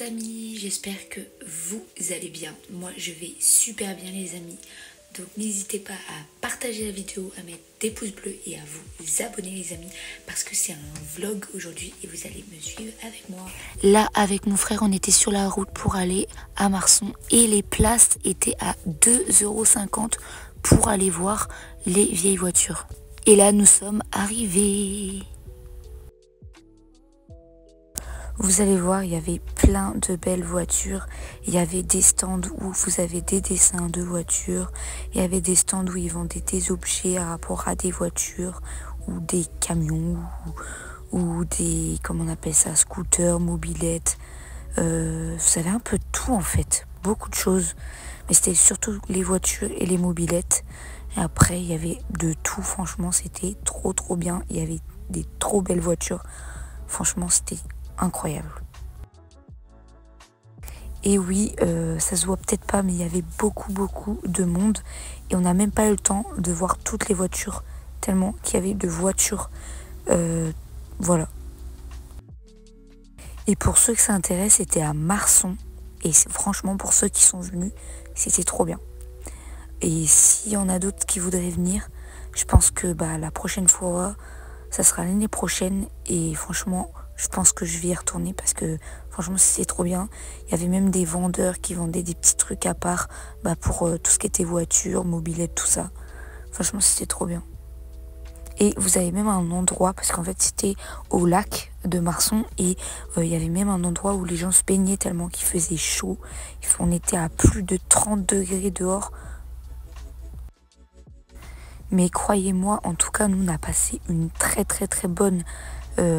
amis, j'espère que vous allez bien. Moi je vais super bien les amis. Donc n'hésitez pas à partager la vidéo, à mettre des pouces bleus et à vous abonner les amis. Parce que c'est un vlog aujourd'hui et vous allez me suivre avec moi. Là avec mon frère on était sur la route pour aller à Marson. Et les places étaient à 2,50 € pour aller voir les vieilles voitures. Et là nous sommes arrivés. Vous allez voir, il y avait plein de belles voitures. Il y avait des stands où vous avez des dessins de voitures. Il y avait des stands où ils vendaient des objets à rapport à des voitures ou des camions ou des, comment on appelle ça, scooters, mobylettes. Vous avez un peu de tout en fait, beaucoup de choses. Mais c'était surtout les voitures et les mobylettes. Et après, il y avait de tout, franchement, c'était trop bien. Il y avait des trop belles voitures. Franchement, c'était incroyable. Et oui, ça se voit peut-être pas, mais il y avait beaucoup de monde. Et on n'a même pas eu le temps de voir toutes les voitures, tellement qu'il y avait de voitures. Voilà. Et pour ceux que ça intéresse, c'était à Marson. Et franchement, pour ceux qui sont venus, c'était trop bien. Et s'il y en a d'autres qui voudraient venir, je pense que la prochaine fois, ça sera l'année prochaine. Et franchement, je pense que je vais y retourner parce que franchement, c'était trop bien. Il y avait même des vendeurs qui vendaient des petits trucs à part pour tout ce qui était voiture, mobilette, tout ça. Franchement, c'était trop bien. Et vous avez même un endroit, parce qu'en fait, c'était au lac de Marson. Et il y avait même un endroit où les gens se baignaient tellement qu'il faisait chaud. On était à plus de 30 degrés dehors. Mais croyez-moi, en tout cas, nous, on a passé une très bonne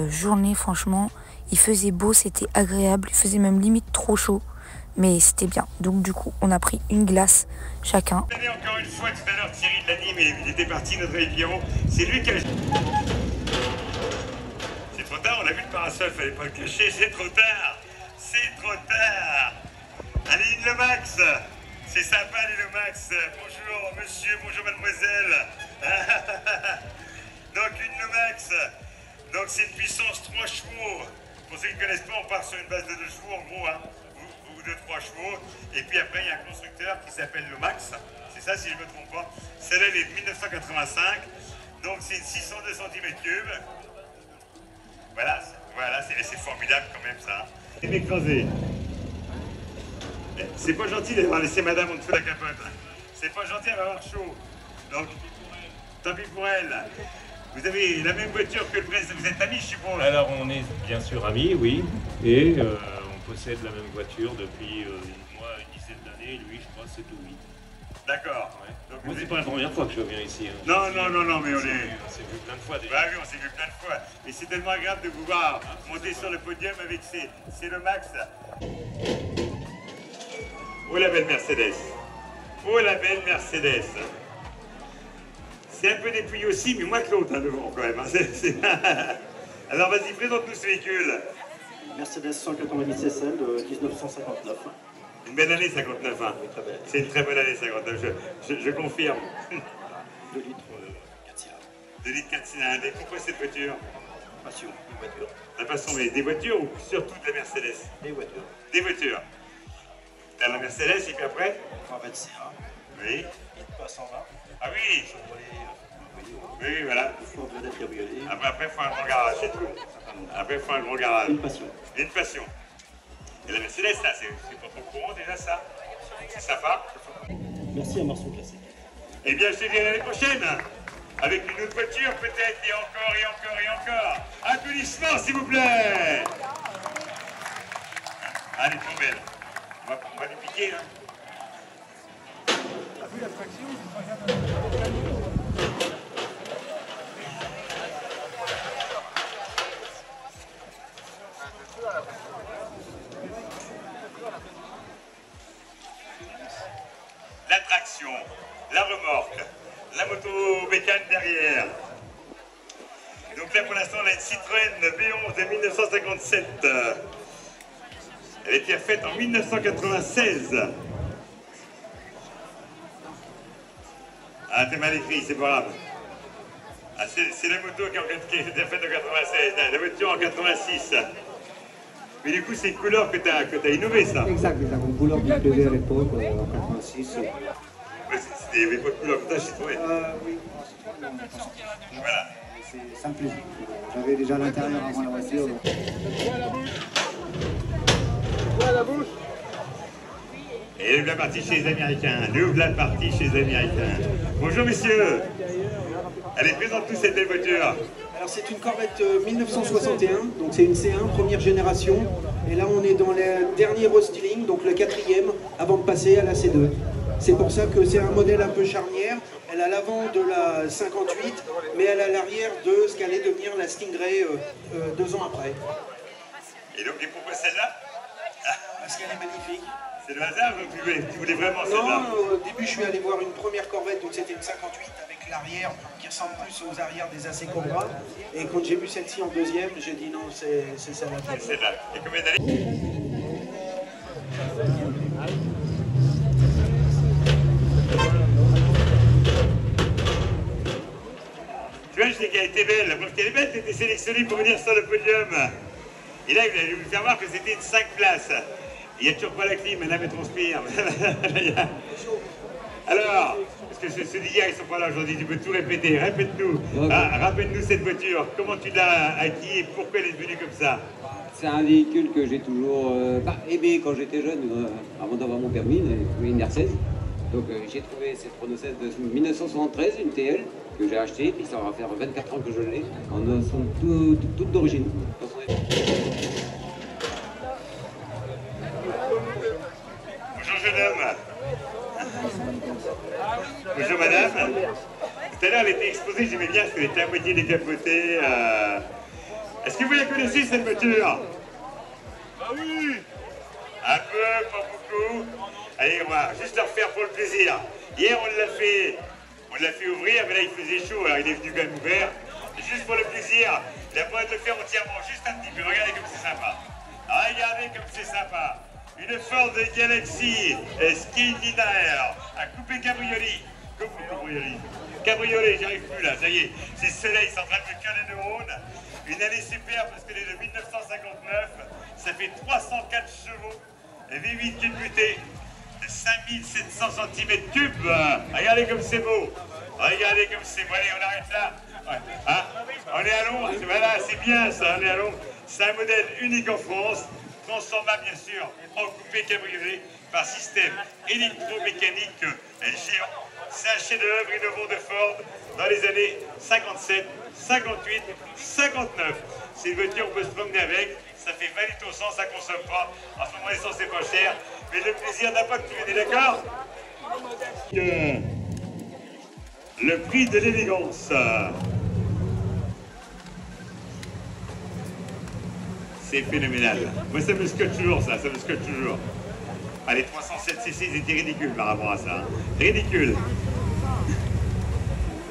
journée, franchement. Il faisait beau, c'était agréable, il faisait même limite trop chaud, mais c'était bien. Donc du coup, on a pris une glace chacun. Encore une fois, tout à l'heure, Thierry l'a dit, mais il était parti, notre Viron. C'est lui qui a... C'est trop tard, on a vu le parasol, fallait pas le cacher, c'est trop tard. C'est trop tard. Allez, le max. C'est sympa, allez, le max. Bonjour, monsieur, bonjour, mademoiselle. Donc, une Max. Donc, c'est une puissance 3 chevaux. Pour ceux qui ne connaissent pas, on part sur une base de 2 chevaux, en gros, hein, ou de 3 chevaux. Et puis après, il y a un constructeur qui s'appelle le Max. C'est ça, si je ne me trompe pas. Celle-là, elle est de 1985. Donc, c'est 602 cm3. Voilà, c'est formidable quand même, ça. C'est écrasé. C'est pas gentil d'avoir laissé madame en dessous de la capote. C'est pas gentil, elle va avoir chaud. Donc, tant pis pour elle. Vous avez la même voiture que le président. Vous êtes amis, je suppose? Alors, on est bien sûr amis, oui. Et on possède la même voiture depuis, moi, une dizaine d'années. Lui, je crois, 7 ou 8. D'accord. Ouais. Moi, c'est pas la première fois que je viens ici. Hein. Non, mais on s'est vu plein de fois déjà. Bah oui, on s'est vu plein de fois. Et c'est tellement agréable de vous voir monter sur le podium avec c'est le Max. Oh la belle Mercedes. Oh la belle Mercedes. C'est un peu dépouillé aussi, mais moins que l'autre, hein, devant quand même. Hein. Alors vas-y, présente-nous ce véhicule. Mercedes 190 SL de 1959. Une belle année 59, hein. Oui, très belle. C'est une très bonne année 59, je confirme. 2 litres 4 cylindres. 2 litres 4 cylindres. Et pourquoi cette voiture? Passion, une voiture. La passion, mais des voitures ou surtout de la Mercedes? Des voitures. Des voitures. T'as la Mercedes et puis après? 321. Oui. Pas 120. Ah oui. Oui, voilà. Ford vedette cabriolet. Après, il faut un grand garage, c'est tout. Après, il faut un grand garage. Une passion. Une passion. Et la Mercedes, là, c'est pas trop courant déjà, ça? C'est sympa. Merci à Marceau Classique. Eh bien, je te dis à l'année prochaine. Avec une autre voiture, peut-être, et encore. Applaudissements, s'il vous plaît. Allez, trop belle. On va lui piquer, hein. T'as vu l'attraction? L'attraction, la remorque, la moto bécane derrière. Donc là pour l'instant on a une Citroën B11 de 1957. Elle a été refaite en 1996. Ah, t'es mal écrit, c'est pas grave. Ah, c'est la moto qui a été faite en 96, la voiture en 86. Mais du coup, c'est une couleur que tu as innové, ça. Exact, une couleur qui plaisait à l'époque, en 86. Ouais, il n'y avait pas de couleur comme ça chez toi. Oui. Voilà. Ça me plaisait. J'avais déjà l'intérieur avant la voiture. Donc... Et la partie chez les Américains. Nous la partie chez les Américains. Bonjour messieurs. Allez, présente-nous cette belle voiture. Alors c'est une Corvette 1961, donc c'est une C1 première génération. Et là on est dans le dernier restyling, donc le 4e, avant de passer à la C2. C'est pour ça que c'est un modèle un peu charnière. Elle a l'avant de la 58, mais elle a l'arrière de ce qu'allait devenir la Stingray 2 ans après. Et donc, et pourquoi celle-là? Parce qu'elle est magnifique. C'est le hasard, donc tu voulais vraiment celle-là? Non, au début je suis allé voir une première Corvette, donc c'était une 58 avec l'arrière qui ressemble plus aux arrières des AC Cobra. Et quand j'ai vu celle-ci en deuxième, j'ai dit non, c'est celle-là. C'est celle-là. Et combien d'années? Tu vois, je dis qu'elle était belle. Parce qu'elle est belle, tu étais sélectionnée pour venir sur le podium. Et là, il a voulu faire voir que c'était une 5 places. Il n'y a toujours pas la clim, madame, elle transpire. Alors, parce que ceux d'hier, ils ne sont pas là aujourd'hui, tu peux tout répéter. Répète-nous. Rappelle-nous cette voiture. Comment tu l'as acquis et pourquoi elle est devenue comme ça? C'est un véhicule que j'ai toujours aimé quand j'étais jeune, avant d'avoir mon permis, une R16. Donc j'ai trouvé cette Renault 16 de 1973, une TL, que j'ai achetée, puis ça va faire 24 ans que je l'ai, en son toute d'origine. Bonjour jeune homme. Bonjour madame. Tout à l'heure elle était exposée, j'aimais bien parce qu'elle était à moitié décapotée. Est-ce que vous la connaissez cette voiture? Ah oui. Un peu, pas beaucoup. Allez, on va juste la refaire pour le plaisir. Hier on l'a fait ouvrir, mais là il faisait chaud, alors il est venu quand même ouvert. Juste pour le plaisir, il a pas de le faire entièrement, juste un petit peu. Regardez comme c'est sympa. Regardez comme c'est sympa. Une Ford Galaxy Skyliner à couper cabriolet. Cabriolet, j'arrive plus là, ça y est. C'est le soleil, c'est en train de me caler les neurones. Une année super parce qu'elle est de 1959. Ça fait 304 chevaux. V8 culbuté. 5700 cm3. Regardez comme c'est beau. Regardez comme c'est beau. Allez, on arrête là. Ouais. Hein? On est à Londres. Voilà, c'est bien ça, on est à Londres. C'est un modèle unique en France. Transformable bien sûr en coupé cabriolet par système électromécanique géant. C'est un chef-d'œuvre innovant de Ford dans les années 57, 58, 59. C'est une voiture, on peut se promener avec. Ça fait 20 litres au 100, ça consomme pas. En ce moment, l'essence c'est pas cher. Mais le plaisir n'a pas de prix, on est d'accord? Le prix de l'élégance. C'est phénoménal. Moi, ça me scotche toujours, ça me scotche toujours. Allez, 307 cc, c'était ridicule par rapport à ça. Hein. Ridicule.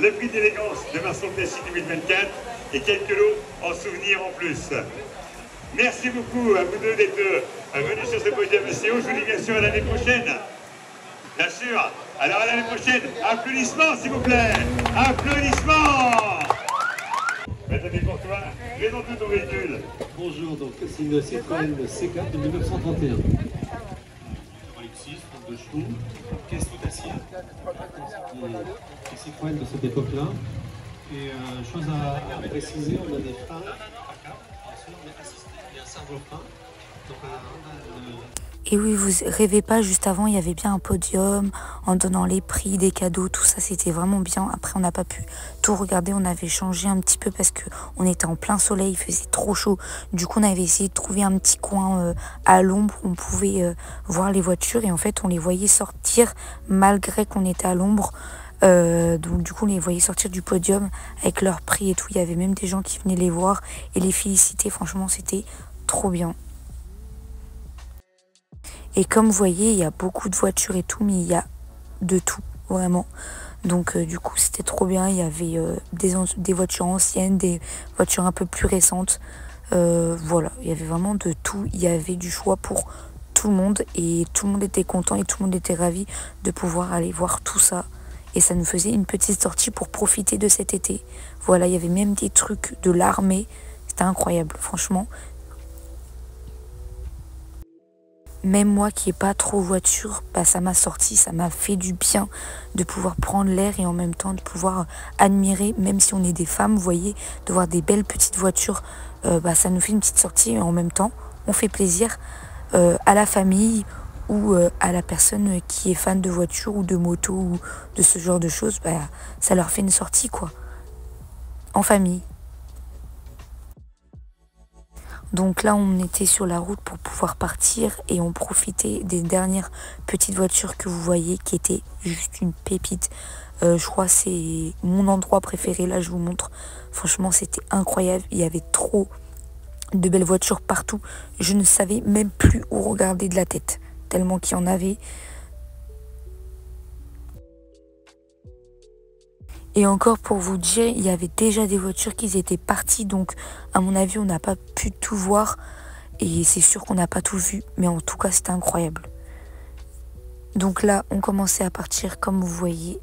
Le prix d'élégance de Marson Classique 2024 et quelques lots en souvenir en plus. Merci beaucoup à vous deux d'être venus sur ce podium CEO. Je vous dis bien sûr à l'année prochaine. Bien sûr. Alors à l'année prochaine, applaudissements s'il vous plaît. Applaudissements. Attendez pour toi, présente-nous ton véhicule. Bonjour, donc c'est une Citroën C4 de 1931. Hydraulique 6, 32 chevaux, caisse tout acier. Les Citroën de cette époque-là. Et chose à préciser, on a des freins à cap, bien sûr, mais assistés. Il y a un servo-frein. Donc Et oui, vous rêvez pas, juste avant, il y avait bien un podium en donnant les prix, des cadeaux, tout ça, c'était vraiment bien. Après, on n'a pas pu tout regarder, on avait changé un petit peu parce qu'on était en plein soleil, il faisait trop chaud. Du coup, on avait essayé de trouver un petit coin à l'ombre où on pouvait voir les voitures. Et en fait, on les voyait sortir malgré qu'on était à l'ombre. Donc du coup, on les voyait sortir du podium avec leurs prix et tout. Il y avait même des gens qui venaient les voir et les féliciter. Franchement, c'était trop bien. Et comme vous voyez, il y a beaucoup de voitures et tout, mais il y a de tout, vraiment. Donc du coup, c'était trop bien. Il y avait des voitures anciennes, des voitures un peu plus récentes. Voilà, il y avait vraiment de tout. Il y avait du choix pour tout le monde. Et tout le monde était content et tout le monde était ravi de pouvoir aller voir tout ça. Et ça nous faisait une petite sortie pour profiter de cet été. Voilà, il y avait même des trucs de l'armée. C'était incroyable, franchement. même moi qui n'ai pas trop voiture, bah, ça m'a sorti, ça m'a fait du bien de pouvoir prendre l'air et en même temps de pouvoir admirer, même si on est des femmes, vous voyez, de voir des belles petites voitures, bah, ça nous fait une petite sortie et en même temps, on fait plaisir à la famille ou à la personne qui est fan de voiture ou de moto ou de ce genre de choses, bah, ça leur fait une sortie quoi, en famille. Donc là, on était sur la route pour pouvoir partir et on profitait des dernières petites voitures que vous voyez qui étaient juste une pépite. Je crois que c'est mon endroit préféré. Là, je vous montre. Franchement, c'était incroyable. Il y avait trop de belles voitures partout. Je ne savais même plus où regarder de la tête, tellement qu'il y en avait. Et encore pour vous dire, il y avait déjà des voitures qui étaient parties. Donc à mon avis, on n'a pas pu tout voir. Et c'est sûr qu'on n'a pas tout vu. Mais en tout cas, c'était incroyable. Donc là, on commençait à partir comme vous voyez.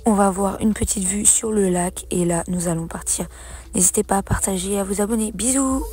On va avoir une petite vue sur le lac. Et là, nous allons partir. N'hésitez pas à partager et à vous abonner. Bisous!